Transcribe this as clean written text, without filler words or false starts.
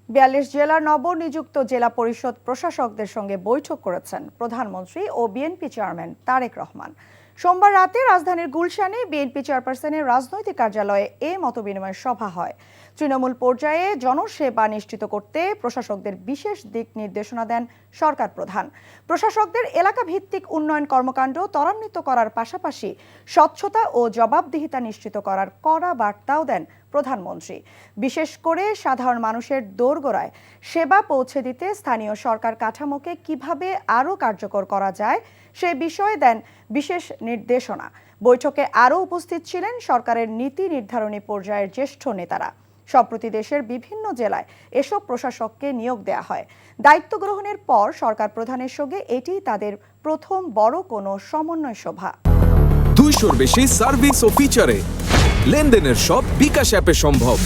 ৪২ জেলার নবনিযুক্ত জেলা পরিষদ প্রশাসকদের সঙ্গে বৈঠক করেছেন প্রধানমন্ত্রী ও বিএনপি চেয়ারম্যান তারেক রহমান। সোমবার রাতে রাজধানীর গুলশানে বিএনপি চেয়ারপারসনের রাজনৈতিক কার্যালয়ে এ মতবিনিময় সভা হয়। তৃণমূল পর্যায়ে জনসেবা নিশ্চিত করতে প্রশাসকদের বিশেষ দিক নির্দেশনা দেন সরকার প্রধান। প্রশাসকদের এলাকা ভিত্তিক উন্নয়ন কর্মকাণ্ড ত্বরান্বিত করার পাশাপাশি স্বচ্ছতা ও জবাবদিহিতা নিশ্চিত করার কড়া বার্তাও দেন প্রধানমন্ত্রী। বিশেষ করে সাধারণ মানুষের দোরগোড়ায় সেবা পৌঁছে দিতে স্থানীয় সরকার কাঠামোকে কিভাবে আরও কার্যকর করা যায় সে বিষয়ে দেন বিশেষ নির্দেশনা। বৈঠকে আরও উপস্থিত ছিলেন সরকারের নীতি নির্ধারণী পর্যায়ের জ্যেষ্ঠ নেতারা। সম্প্রতি দেশের বিভিন্ন জেলায় এসব প্রশাসককে নিয়োগ দেয়া হয়। দায়িত্ব গ্রহণের পর সরকার প্রধানের সঙ্গে এটি তাদের প্রথম বড় কোনো সমন্বয় সভা। 200-র বেশি সার্ভিস ও ফিচারে লেনদেনের সব বিকাশ অ্যাপে সম্ভব।